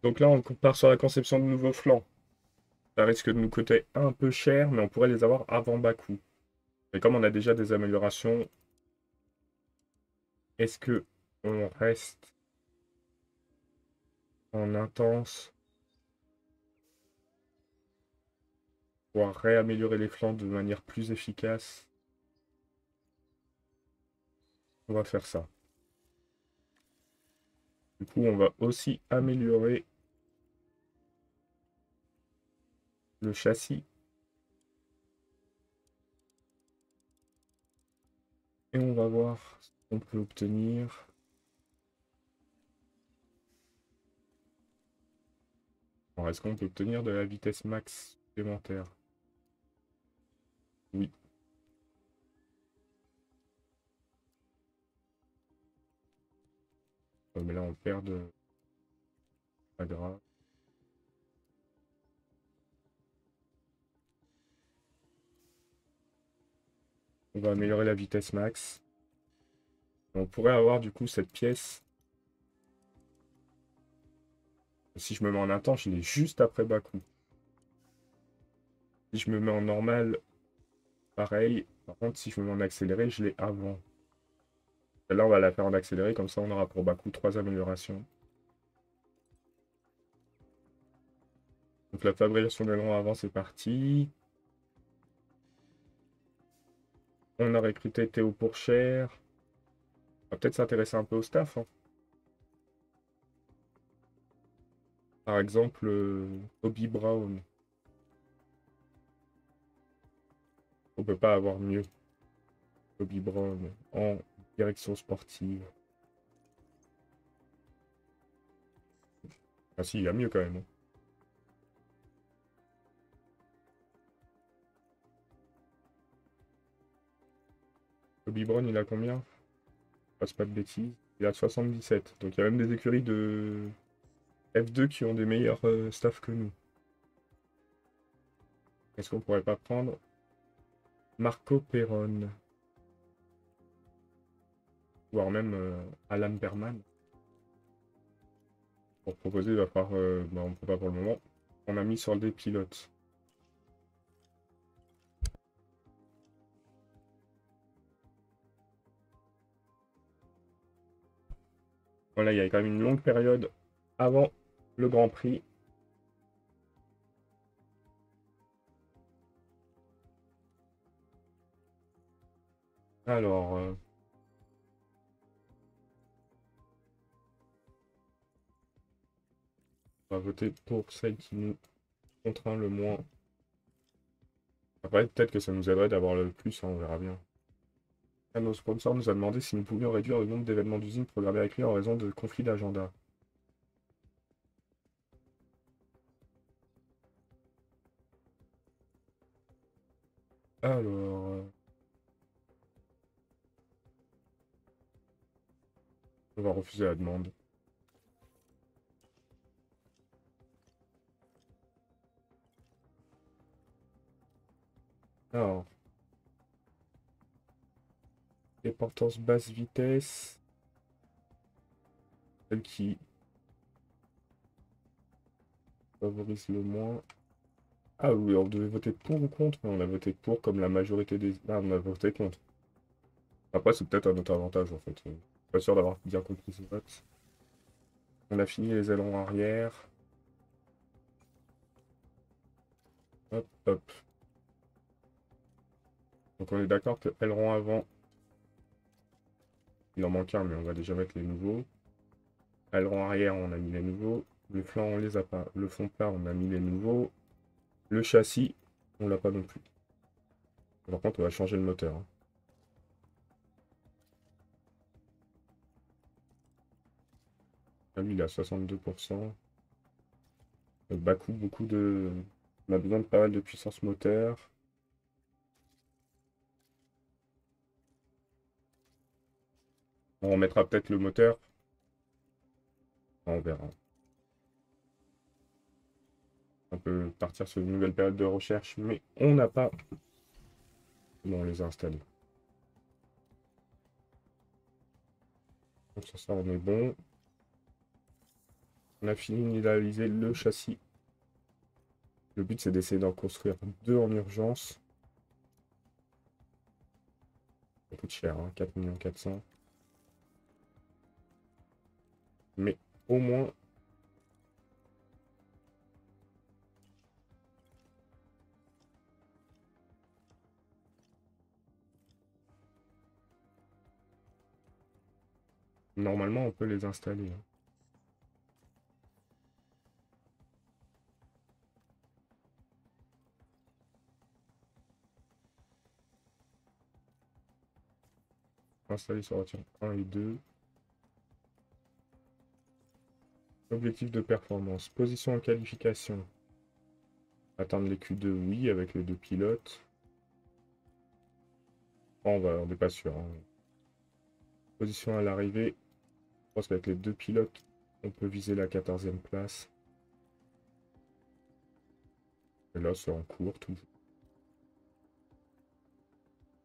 Donc là, on part sur la conception de nouveaux flancs. Ça risque de nous coûter un peu cher, mais on pourrait les avoir avant bas coût. Et comme on a déjà des améliorations, est-ce que on reste en intense pour réaméliorer les flancs de manière plus efficace? On va faire ça. Du coup, on va aussi améliorer le châssis. Et on va voir ce qu'on peut obtenir. Alors, est-ce qu'on peut obtenir de la vitesse max supplémentaire? Oui. Mais là, on perd de... Pas grave. On va améliorer la vitesse max. On pourrait avoir du coup cette pièce. Si je me mets en intense, je l'ai juste après Baku. Si je me mets en normal, pareil. Par contre, si je me mets en accéléré, je l'ai avant. Celle-là, on va la faire en accéléré, comme ça on aura pour Baku 3 améliorations. Donc la fabrication d'ailerons avant, c'est parti. On a recruté Théo pour cher. On va peut-être s'intéresser un peu au staff, hein. Par exemple, Toby Brown. On peut pas avoir mieux. Toby Brown en direction sportive. Ah si, il y a mieux quand même, hein. Toby Brown, il a combien? Je passe pas de bêtises. Il a 77. Donc il y a même des écuries de F2 qui ont des meilleurs staffs que nous. Est-ce qu'on pourrait pas prendre Marco Peron? Voire même Alan Berman? Pour proposer, il va falloir... bah, on peut pas pour le moment. On a mis sur des pilotes. Voilà, il y a quand même une longue période avant le Grand Prix. Alors, on va voter pour celle qui nous contraint le moins. Après, peut-être que ça nous aiderait d'avoir le plus, hein, on verra bien. Un de nos sponsors nous a demandé si nous pouvions réduire le nombre d'événements d'usine programmés avec lui en raison de conflits d'agenda. Alors, on va refuser la demande. Alors, importance basse vitesse, celle qui favorise le moins. Ah oui, on devait voter pour ou contre? On a voté pour comme la majorité des... Ah, on a voté contre. Après, c'est peut-être un autre avantage en fait. Pas sûr d'avoir bien compris ce vote. On a fini les ailerons arrière. Hop, hop. Donc on est d'accord que aileron avant, il en manque un, mais on va déjà mettre les nouveaux. Aileron arrière, on a mis les nouveaux. Le flanc, on les a pas. Le fond plat, on a mis les nouveaux. Le châssis, on l'a pas non plus. Par contre, on va changer le moteur, hein. Ah, lui, il est à 62%. Bakou, beaucoup de... On a besoin de pas mal de puissance moteur. On remettra peut-être le moteur. On verra. On peut partir sur une nouvelle période de recherche, mais on n'a pas... Bon, on les a installés. Donc sur ça, on est bon. On a fini d'analyser le châssis. Le but, c'est d'essayer d'en construire 2 en urgence. Ça coûte cher, hein, 4 400 000. Mais au moins, normalement, on peut les installer, hein. Installer sur voiture 1 et 2. Objectif de performance. Position en qualification. Atteindre les Q2, oui, avec les 2 pilotes. Oh, on n'est pas sûr, hein. Position à l'arrivée. Je pense qu'avec les 2 pilotes, on peut viser la 14e place. Et là, c'est en cours, toujours.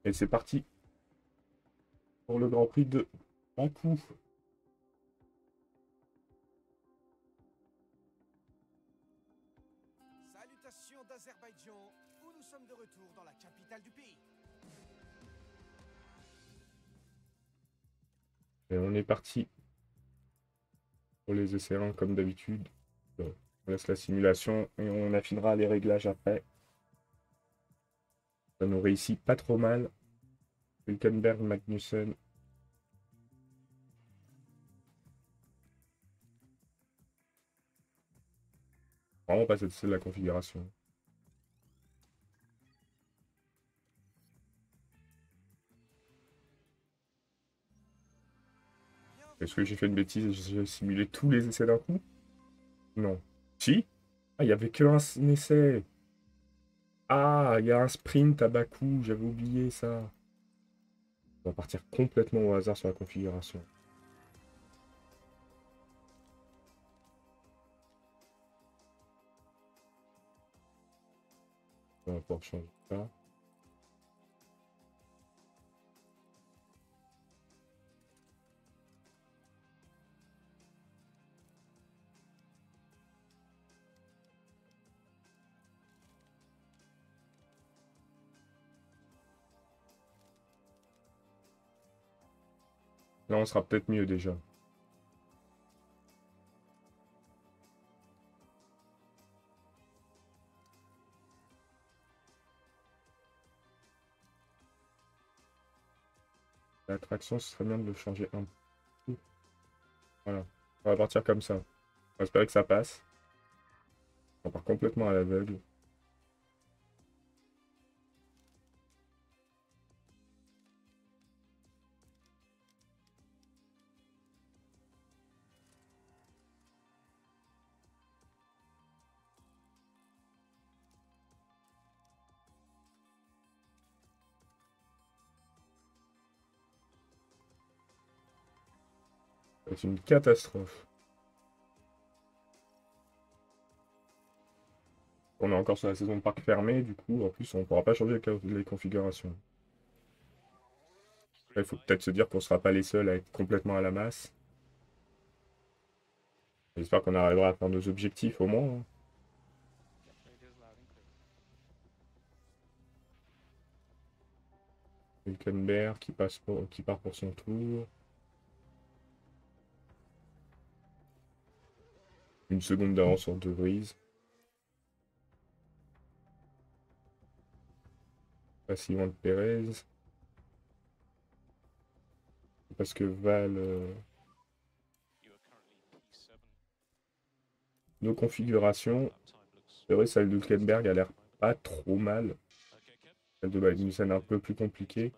Et c'est parti pour le Grand Prix de Bakou. Salutations d'Azerbaïdjan, où nous sommes de retour dans la capitale du pays. Et on est parti pour les essais 1 comme d'habitude. On laisse la simulation et on affinera les réglages après. Ça nous réussit pas trop mal. Hülkenberg, Magnussen. Vraiment pas cette la configuration. Est-ce que j'ai fait une bêtise et j'ai simulé tous les essais d'un coup? Non. Si? Ah, il n'y avait qu'un essai. Ah, il y a un sprint à Bakou, j'avais oublié ça. On va partir complètement au hasard sur la configuration. On va pouvoir changer ça. Là, on sera peut-être mieux déjà. La traction, ce serait bien de le changer un peu. Voilà. On va partir comme ça. On va espérer que ça passe. On part complètement à l'aveugle. C'est une catastrophe. On est encore sur la saison de parc fermé, du coup, en plus, on ne pourra pas changer les configurations. Il faut peut-être se dire qu'on ne sera pas les seuls à être complètement à la masse. J'espère qu'on arrivera à faire nos objectifs au moins, hein. Hülkenberg qui part pour son tour. Une seconde d'avance sur De Vries. Pas si loin de Perez. Parce que Val... nos configurations. C'est vrai, celle d'Hülkenberg a l'air pas trop mal. Celle de Magnussen un peu plus compliquée.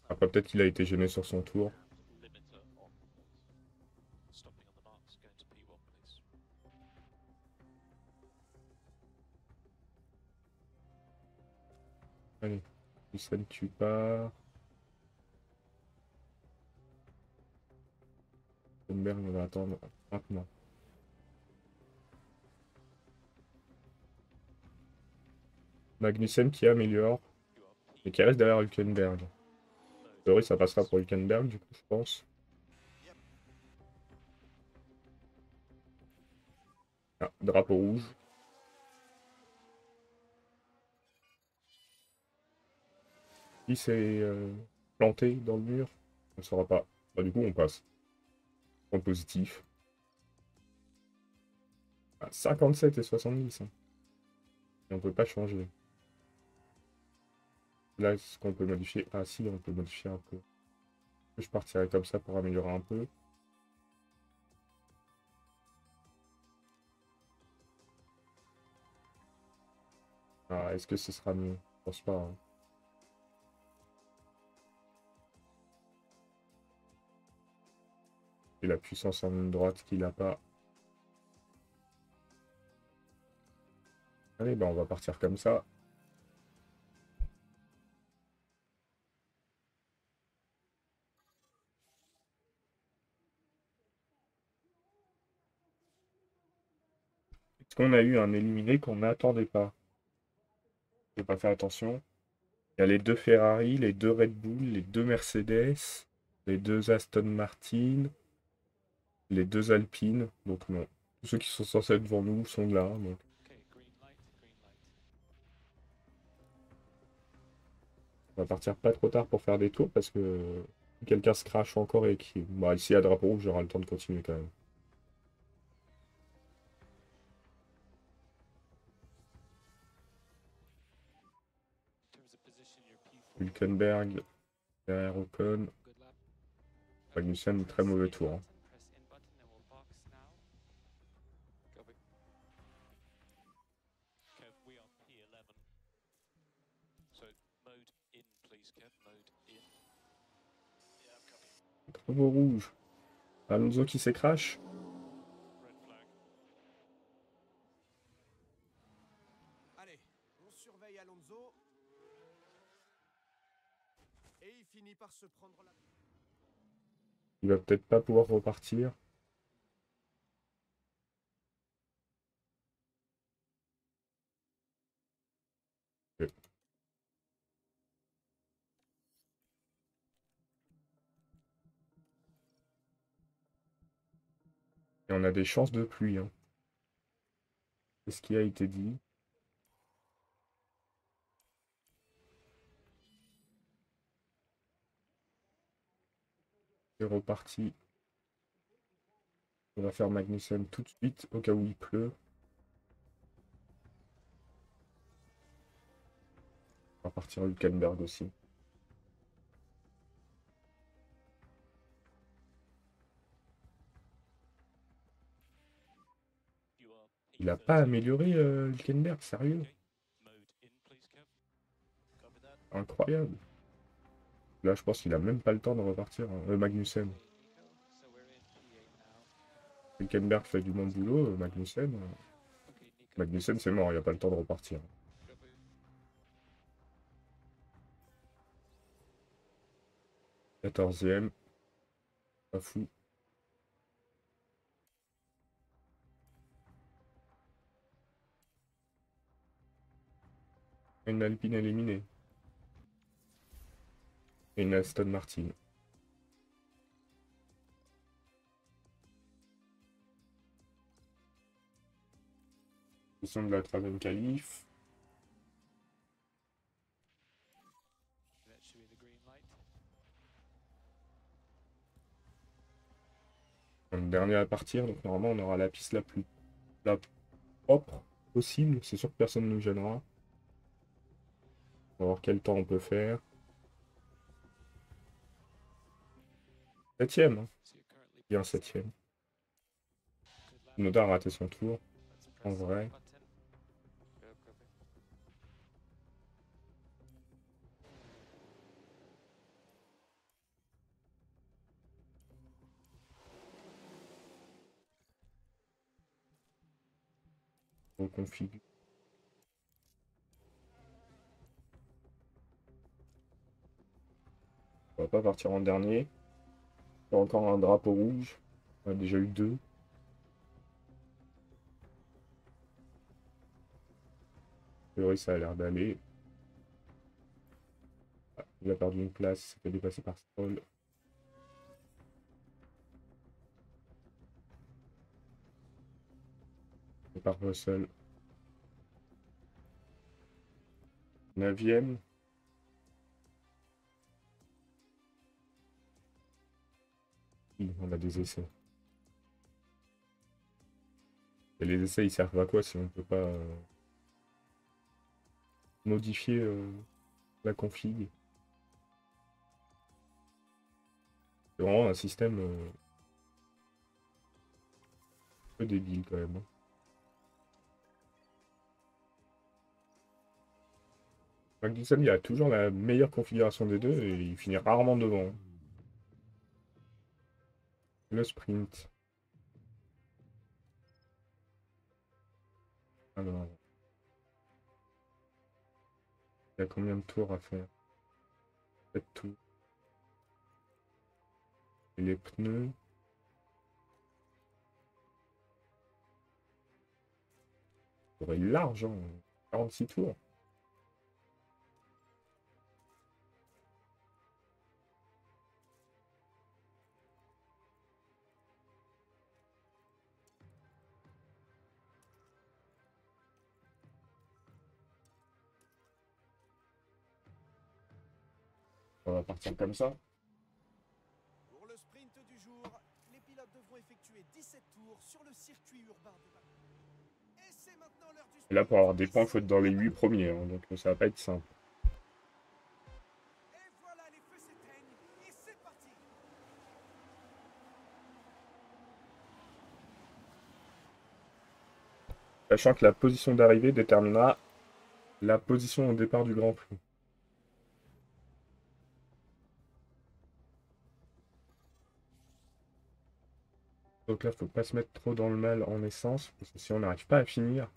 Après, peut-être qu'il a été gêné sur son tour. Allez, Magnussen, tu pars. Hülkenberg, on va attendre maintenant. Magnussen qui améliore. Et qui reste derrière Hülkenberg. A priori, ça passera pour Hülkenberg, du coup, je pense. Ah, drapeau rouge. Qui s'est planté dans le mur? On ne saura pas. Bah, du coup, on passe. Point positif. Ah, 57 et 70. Hein. Et on peut pas changer. Là, est-ce qu'on peut modifier? Ah si, on peut modifier un peu. Je partirai comme ça pour améliorer un peu. Ah, est-ce que ce sera mieux? Je pense pas. Hein. Et la puissance en ligne droite qu'il a pas. Allez, bah on va partir comme ça. Est-ce qu'on a eu un éliminé qu'on n'attendait pas? Faut pas faire attention. Il y a les deux Ferrari, les deux Red Bull, les deux Mercedes, les deux Aston Martin, les deux Alpine. Donc non. Tous ceux qui sont censés être devant nous sont là. Donc on va partir pas trop tard pour faire des tours parce que si quelqu'un se crache encore et qui. Bah ici à drapeau rouge, j'aurai le temps de continuer quand même. Hülkenberg, derrière Ocon. Magnussen, très mauvais tour. Hein. Drapeau rouge. Alonso qui s'écrache. Allez, on surveille Alonso. Et il finit par se prendre la... Il va peut-être pas pouvoir repartir. Ok. Et on a des chances de pluie. Hein. C'est ce qui a été dit. C'est reparti. On va faire Magnussen tout de suite au cas où il pleut. On va partir Hülkenberg aussi. Il a pas amélioré Hülkenberg, sérieux? Incroyable. Là, je pense qu'il a même pas le temps de repartir. Hein. Magnussen. Hülkenberg fait du bon boulot. Magnussen. Magnussen, c'est mort, il a pas le temps de repartir. 14e. Pas fou. Une Alpine éliminée. Et une Aston Martin. Position de la troisième qualif. Donc, dernier à partir, donc normalement on aura la piste la propre possible. C'est sûr que personne ne nous gênera. On va voir quel temps on peut faire. 7e. Hein. Bien 7e. Noda a raté son tour. En vrai. Reconfigure. On va pas partir en dernier. Il y a encore un drapeau rouge. On a déjà eu deux. A priori, ça a l'air d'aller. Il a perdu une place, il s'est fait dépasser par Stroll. Et par Russell. 9e. On a des essais. Et les essais, ils servent à quoi si on ne peut pas modifier la config? C'est vraiment un système un peu débile quand même, hein. Magnussen, il a toujours la meilleure configuration des deux et il finit rarement devant. Le sprint. Alors, il y a combien de tours à faire? 7 tours. Et les pneus. Il aurait large, hein. 46 tours. On va partir comme ça. Pour le sprint du jour, les pilotes devront effectuer 17 tours sur le circuit urbain de Bakou. Et c'est maintenant l'heure du Et là, sprint. pour avoir des points, il faut être dans les Et 8 premiers, hein, donc ça va pas être simple. voilà, les feux s'éteignent et c'est parti. Sachant que la position d'arrivée déterminera la position au départ du Grand Prix. Donc là, faut pas se mettre trop dans le mal en essence, parce que si on n'arrive pas à finir,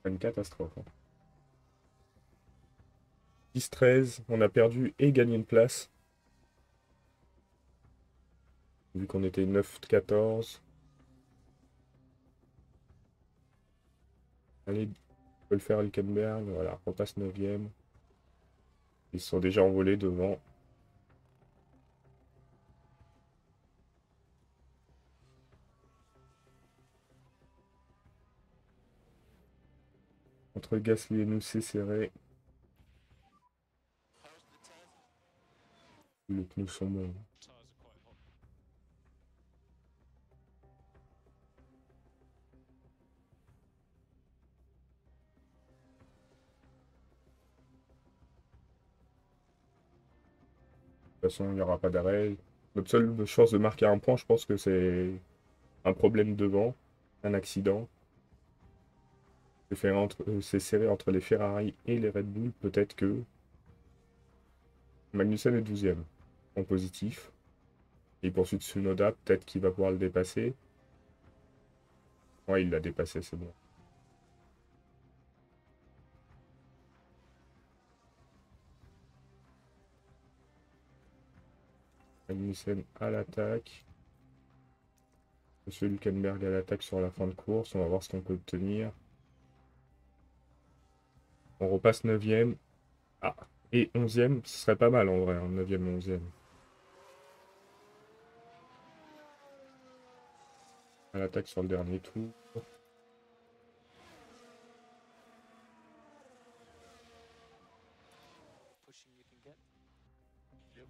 c'est une catastrophe, hein. 10-13, on a perdu et gagné une place. Vu qu'on était 9-14. Allez, on peut le faire Hülkenberg, voilà, on passe 9e. Ils se sont déjà envolés devant. Entre Gasly et nous, c'est serré. Les pneus sont bons. De toute façon, il n'y aura pas d'arrêt. Notre seule chance de marquer un point, je pense que c'est un problème devant, un accident. C'est serré entre les Ferrari et les Red Bull. Peut-être que Magnussen est 12e en positif. Il poursuit Tsunoda, peut-être qu'il va pouvoir le dépasser. Ouais, il l'a dépassé, c'est bon. Magnussen à l'attaque. Monsieur Hülkenberg à l'attaque sur la fin de course. On va voir ce qu'on peut obtenir. On repasse 9e. Ah, et 11e, ce serait pas mal en vrai, hein, 9e et 11e. À l'attaque sur le dernier tour. Pushing you can get. Yep.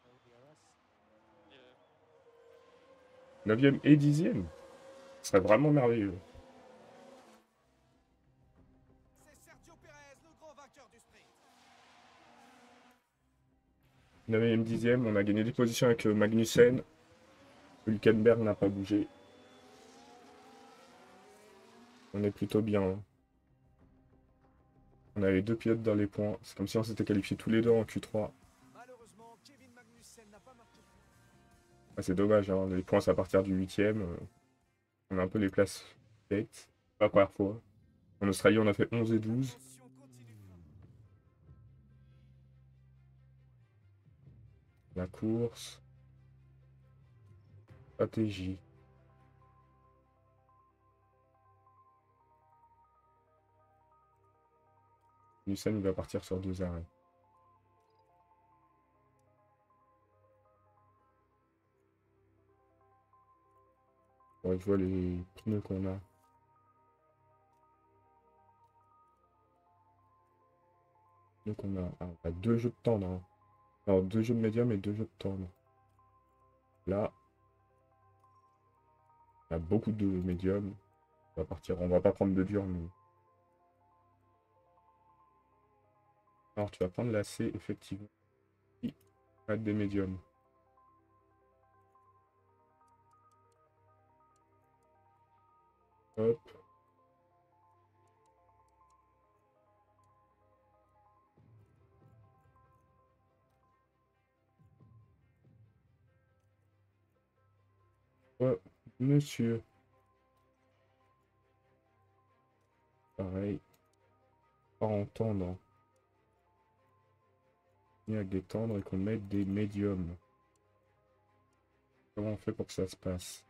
No DRS. Yeah. 9e et 10e. Ce serait vraiment merveilleux. C'est Sergio Pérez, le grand vainqueur du sprint. 9e, 10e, on a gagné des positions avec Magnussen. Hülkenberg n'a pas bougé. On est plutôt bien, hein. On a les deux pilotes dans les points. C'est comme si on s'était qualifiés tous les deux en Q3. Malheureusement, Kevin Magnussen n'a pas marqué de point. Ah, c'est dommage, hein. Les points, c'est à partir du 8e. On a un peu les places faites. Pas la première fois. En Australie, on a fait 11 et 12. Attention, continue. La course. Stratégie. Magnussen, il va partir sur 2 arrêts. Faudrait que je vois les pneus qu'on a. Donc on a 2 jeux de tendre. Hein. Alors 2 jeux de médium et 2 jeux de tendre. Là, on a beaucoup de médium. On va partir, on va pas prendre de dur, mais. Alors tu vas prendre la C, effectivement. Et mettre des médiums. Hop. Oh, monsieur. Pareil. Pas en tendre. Ni avec des tendres et qu'on mette des médiums. Comment on fait pour que ça se passe?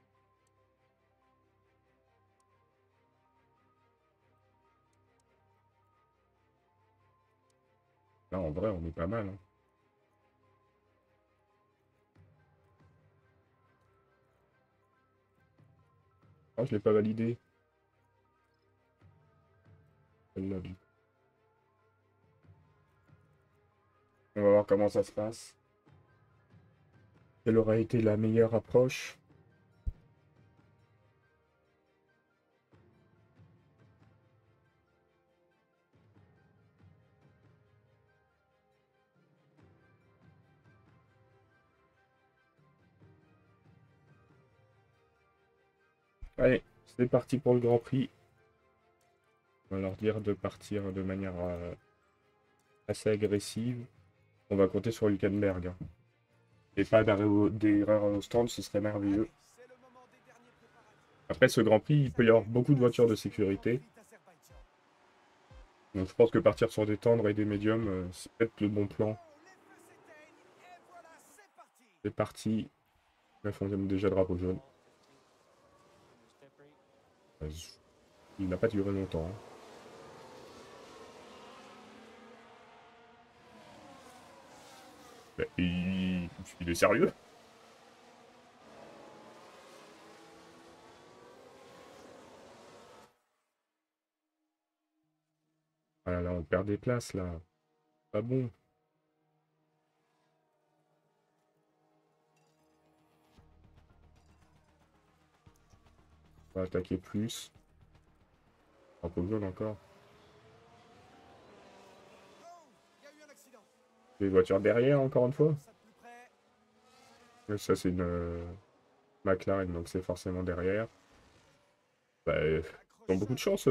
Là, en vrai, on est pas mal. Hein. Oh, je l'ai pas validé. Celle-là, du coup. On va voir comment ça se passe. Quelle aurait été la meilleure approche? Allez, c'est parti pour le Grand Prix. On va leur dire de partir de manière assez agressive. On va compter sur Hülkenberg. Hein. Et pas d'erreur au stand, ce serait merveilleux. C'est le moment des derniers préparatifs. Après ce Grand Prix, il peut y avoir beaucoup de voitures de sécurité. Donc je pense que partir sur des tendres et des médiums, c'est peut-être le bon plan. Les feux s'éteignent et voilà, c'est parti. C'est parti. Là, on aime déjà drapeau jaune. Under step brake. Il n'a pas duré longtemps. Hein. Mais il est sérieux? Ah là là, on perd des places là. Pas bon. On va attaquer plus. Drapeau jaune encore. Oh, il y a eu un accident. Les voitures derrière encore une fois. Ça de plus près. Et ça c'est une McLaren, donc c'est forcément derrière. Bah, ils ont beaucoup de chance,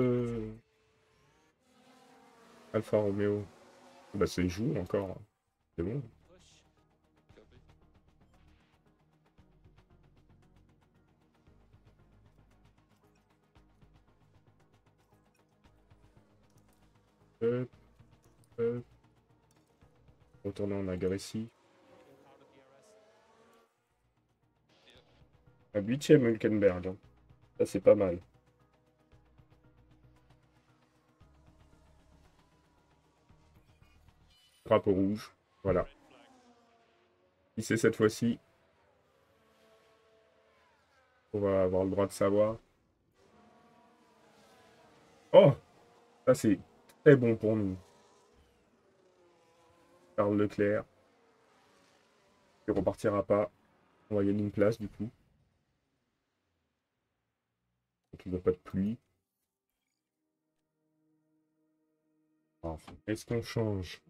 Alfa Romeo. Bah c'est joue encore. C'est bon. Push. Copy. Hop, hop. Retourner en agressif. Out of DRS. Yep. À 8ème Hülkenberg. Hein. Ça c'est pas mal. Drapeau rouge. Voilà. Si c'est cette fois-ci, on va avoir le droit de savoir. Oh! Ça c'est très bon pour nous. Charles Leclerc. Il repartira pas. On va gagner une place du coup. Donc il n'y a pas de pluie. Enfin, est-ce qu'on change?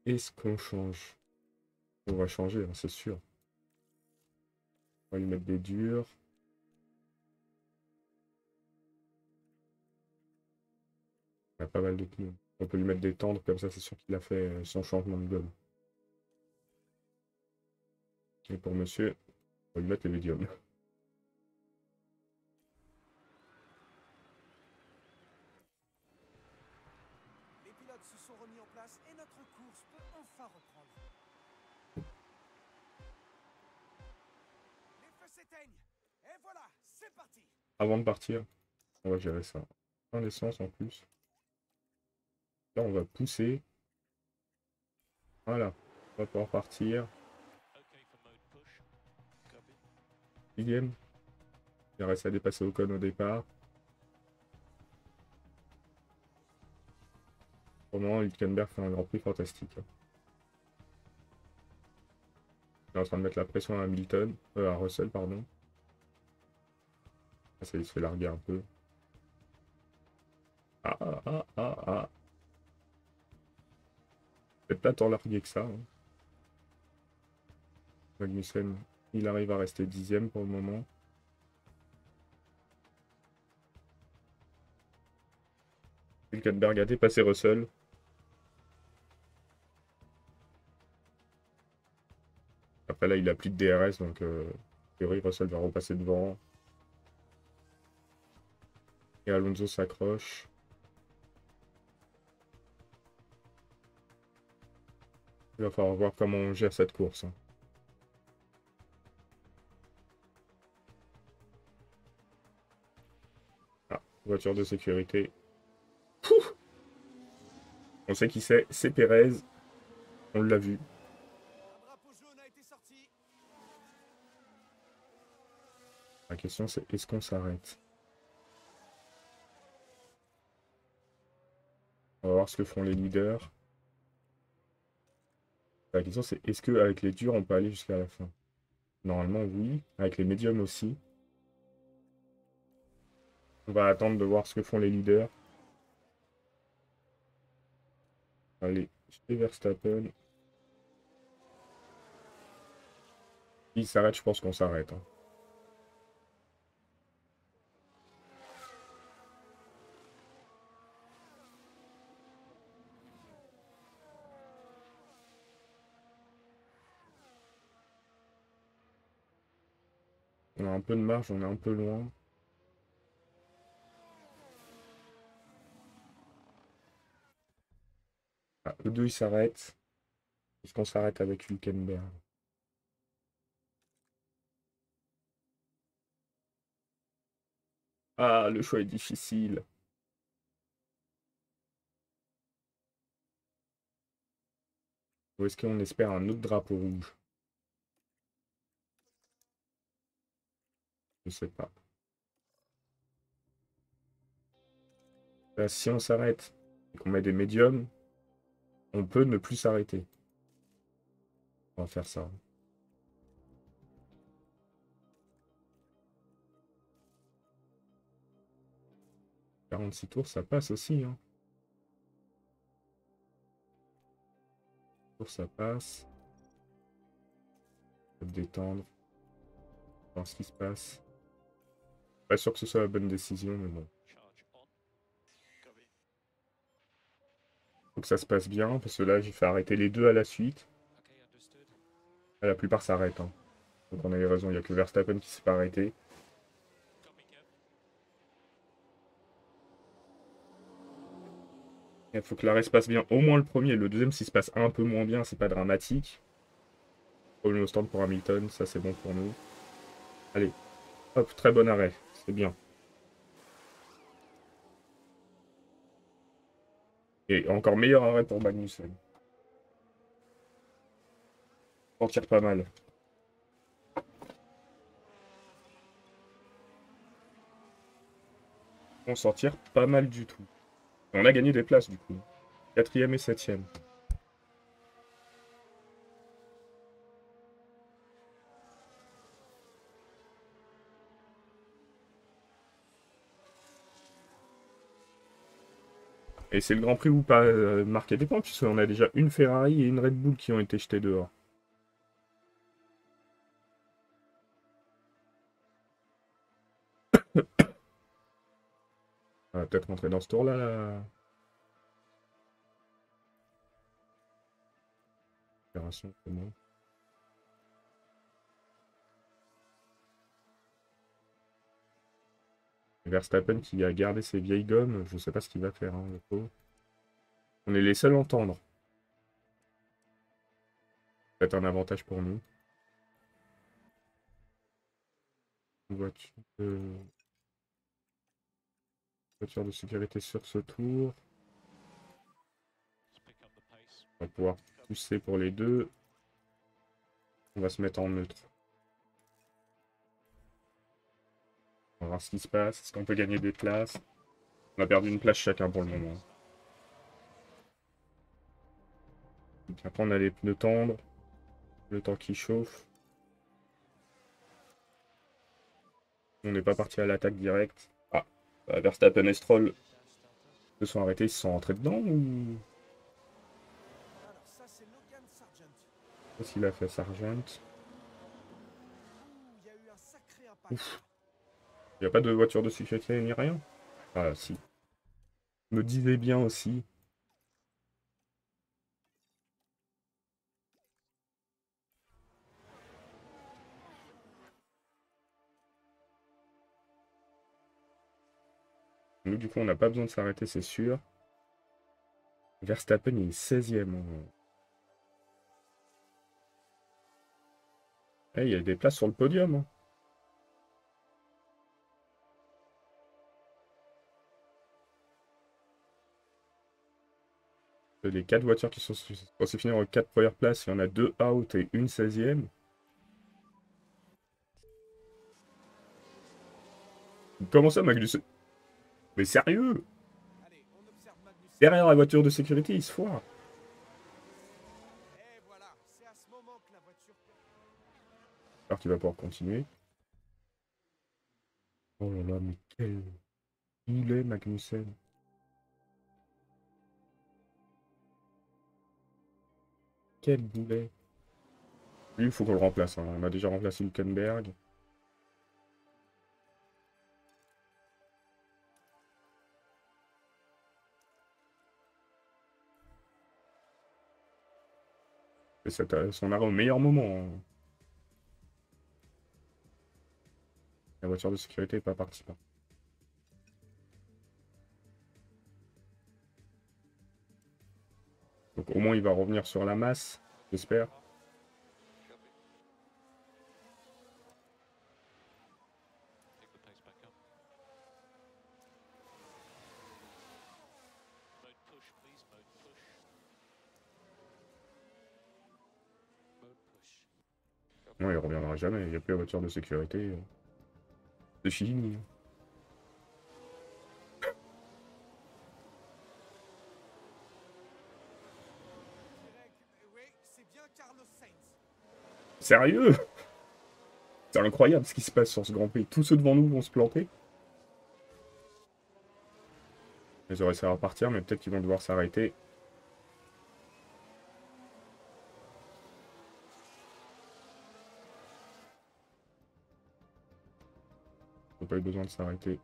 Est-ce qu'on change? On va changer, hein, c'est sûr. On va lui mettre des durs. Il y a pas mal de pneus. On peut lui mettre des tendres, comme ça c'est sûr qu'il a fait son changement de gomme. Et pour monsieur, on va lui mettre les médiums. Les pilotes se sont remis en place et notre course peut enfin reprendre. Les feux s'éteignent et voilà, c'est parti. Avant de partir, on va gérer ça. plein d'essence en plus. Là, on va pousser. Voilà. On va pouvoir partir. Okay for mode push. Copy. Sixième. Il reste à dépasser Ocon au départ. Pour le moment, Hülkenberg fait un Grand Prix fantastique. Il est en train de mettre la pression à Hamilton, à Russell, pardon. Ah, ça, il se fait larguer un peu. Ah, ah, ah, ah, ah. Peut-être pas tant largué que ça. Hein. Magnussen, il arrive à rester 10e pour le moment. Hülkenberg a dépassé Russell. Après là, il a plus de DRS, donc a priori, Russell va repasser devant. Et Alonso s'accroche. Il va falloir voir comment on gère cette course. Hein. Ah, voiture de sécurité. Pouf, on sait qui c'est Perez. On l'a vu. Un drapeau jaune a été sorti. La question c'est est-ce qu'on s'arrête? On va voir ce que font les leaders. La question c'est est-ce qu'avec les durs on peut aller jusqu'à la fin? Normalement oui, avec les médiums aussi. On va attendre de voir ce que font les leaders. Allez, chez Verstappen. S'il s'arrête, je pense qu'on s'arrête. Hein. On a un peu de marge, on est un peu loin. Ah, E2 il s'arrête. Est-ce qu'on s'arrête avec Hülkenberg? Ah, le choix est difficile. Ou est-ce qu'on espère un autre drapeau rouge? Je sais pas. Là, si on s'arrête et qu'on met des médiums, on peut ne plus s'arrêter. On va faire ça. 46 tours, ça passe aussi. Hein. Tours, ça passe. On va détendre. Voir ce qui se passe. Pas sûr que ce soit la bonne décision, mais bon. Charge on. Copy. Faut que ça se passe bien, parce que là, j'ai fait arrêter les deux à la suite. Okay, understood. La plupart s'arrêtent. Hein. Donc on a eu raison, il n'y a que Verstappen qui s'est pas arrêté. Copy, Kev. Il faut que l'arrêt se passe bien, au moins le premier. Le deuxième, s'il se passe un peu moins bien, c'est pas dramatique. Problème au stand pour Hamilton, ça c'est bon pour nous. Allez, hop, très bon arrêt, c'est bien. Et encore meilleur arrêt pour Magnussen. On tire pas mal. On s'en tire pas mal du tout. On a gagné des places du coup. 4e et 7e. Et c'est le Grand Prix où pas marquer des points, puisqu'on a déjà une Ferrari et une Red Bull qui ont été jetées dehors. On va peut-être rentrer dans ce tour-là, là. Opération, comment? Verstappen qui a gardé ses vieilles gommes, je sais pas ce qu'il va faire, hein, le pauvre. On est les seuls à entendre. Peut-être un avantage pour nous. Voiture. Voiture de sécurité sur ce tour. Let's pick up the pace. On va pouvoir pousser pour les deux. On va se mettre en neutre. On va voir ce qui se passe. Est-ce qu'on peut gagner des places? On a perdu une place chacun pour le moment. Donc après, on a les pneus tendres. Le temps qui chauffe. On n'est pas parti à l'attaque directe. Ah, Verstappen et Stroll se sont arrêtés. Ils se sont rentrés dedans ou... Alors ça, c'est Logan Sargent. Qu'est-ce qu'il a fait, Sargent? Ouh, il y a eu un sacré impact. Ouf. Il n'y a pas de voiture de sécurité ni rien? Ah, si. Je me disais bien aussi. Nous, du coup, on n'a pas besoin de s'arrêter, c'est sûr. Verstappen, il est 16e. Eh, il y a des places sur le podium. Hein. Les 4 voitures qui sont censées finir en 4 premières places, il y en a 2 out et une 16e. Comment ça, Magnus? Mais sérieux? Allez, on observe Magnussen. Derrière la voiture de sécurité, il se foire. Et voilà, c'est à ce moment que la voiture... Alors qu'il va pouvoir continuer. Oh là là, mais quel... Il est Magnussen. Quel boulet. Lui, il faut qu'on le remplace. Hein. On a déjà remplacé Hülkenberg. Et c'est son arrêt au meilleur moment. Hein. La voiture de sécurité n'est pas partie. Hein. Donc au moins il va revenir sur la masse, j'espère. Pick the pace back up. Mode push, please. Mode push. Mode push. Non, il reviendra jamais. Il n'y a plus la voiture de sécurité. C'est fini. Je dirais que... Oui, c'est bien Carlos Sainz. Sérieux? C'est incroyable ce qui se passe sur ce Grand Prix. Tous ceux devant nous vont se planter. Ils auraient essayé de repartir, mais peut-être qu'ils vont devoir s'arrêter. Ils n'ont pas eu besoin de s'arrêter.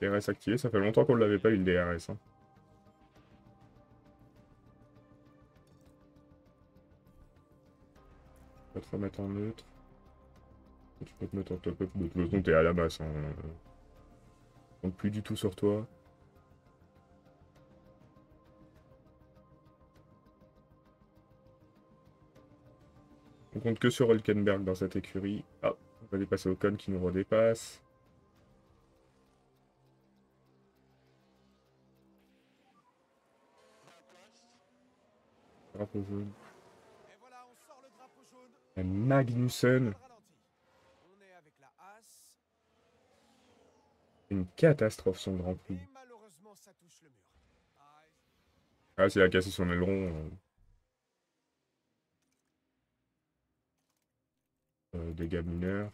DRS activé, ça fait longtemps qu'on ne l'avait pas eu le DRS. Hein. On va te remettre en neutre. Tu peux te mettre en top. De toute façon, t'es à la masse. Hein. On compte plus du tout sur toi. On compte que sur Hülkenberg dans cette écurie. Ah, on va dépasser Ocon qui nous redépasse. Drapeau jaune. Et voilà, on sort le drapeau jaune. Et Magnussen. Le ralenti. On est avec la Haas. Une catastrophe son Grand Prix. Et malheureusement, ça touche le mur. Ah, Ah, c'est a cassé son aileron. Dégâts mineurs.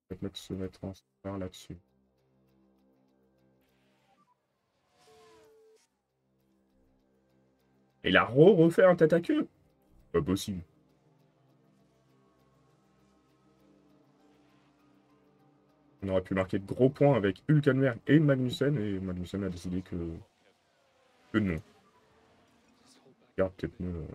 Peut-être se mettre en star là-dessus. Et il a refait un tête à queue. Pas possible. On aurait pu marquer de gros points avec Hülkenberg et Magnussen, et Magnussen a décidé que non. Regarde tes pneus.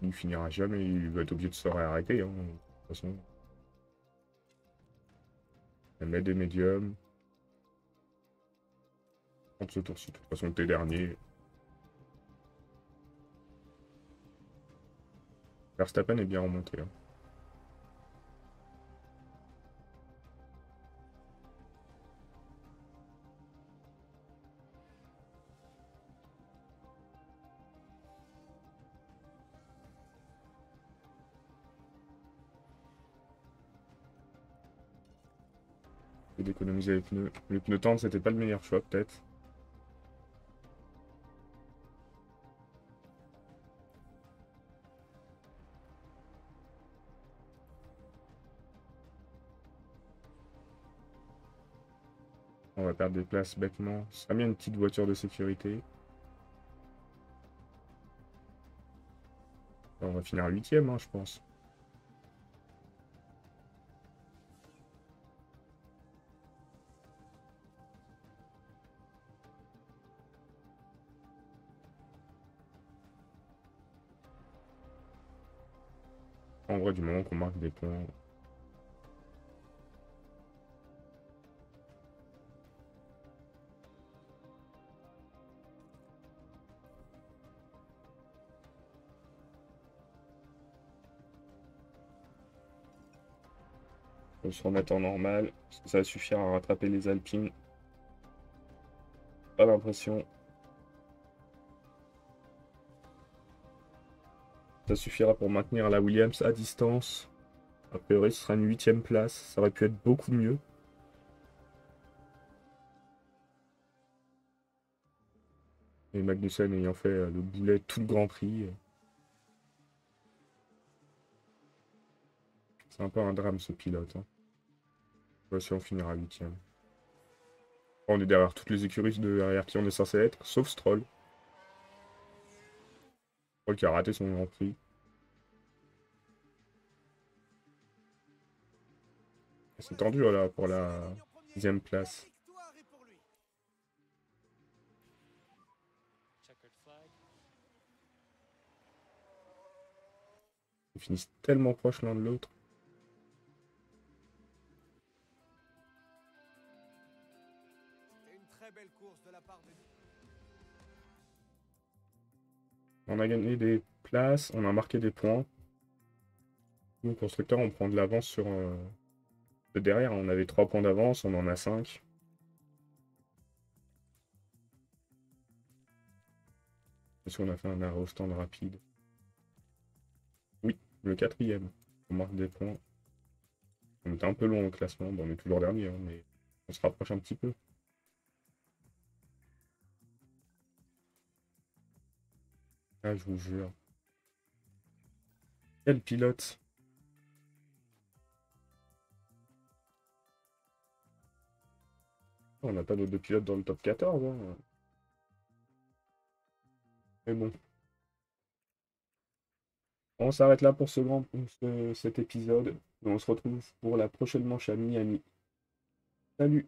Il finira jamais, il va être obligé de se réarrêter. Hein, de toute façon. Elle met des médiums. Prendre ce tour-ci. De toute façon, t'es dernier. Verstappen est bien remonté. Hein. D'économiser les pneus. Les pneus tendres, c'était pas le meilleur choix, peut-être. On va perdre des places bêtement. Ça serait bien une petite voiture de sécurité. On va finir 8ème, hein, je pense. En vrai, du moment qu'on marque des points. On se remettre en normal. Parce que ça va suffire à rattraper les Alpines. Pas l'impression. Ça suffira pour maintenir la Williams à distance. A priori, ce sera une 8ème place. Ça aurait pu être beaucoup mieux. Et Magnussen ayant fait le boulet tout le Grand Prix. C'est un peu un drame ce pilote. Hein. Voici, on finira 8ème. On est derrière toutes les écuries derrière qui on est censé être, sauf Stroll. Stroll qui a raté son Grand Prix. C'est tendu là pour la 6ème place. Checkered flag. Ils finissent tellement proches l'un de l'autre. Une très belle course de la part de... On a gagné des places, on a marqué des points. Nous, constructeurs, on prend de l'avance sur... derrière, on avait 3 points d'avance, on en a 5. Est-ce qu'on a fait un arrêt au stand rapide? Oui, le 4ème. On marque des points. On était un peu long au classement. Bon, on est toujours dernier, hein, mais on se rapproche un petit peu. Ah, je vous jure. Quel pilote! On n'a pas d'autres pilotes dans le top 14. Hein. Mais bon. On s'arrête là pour cet épisode. Et on se retrouve pour la prochaine manche à Miami. Salut!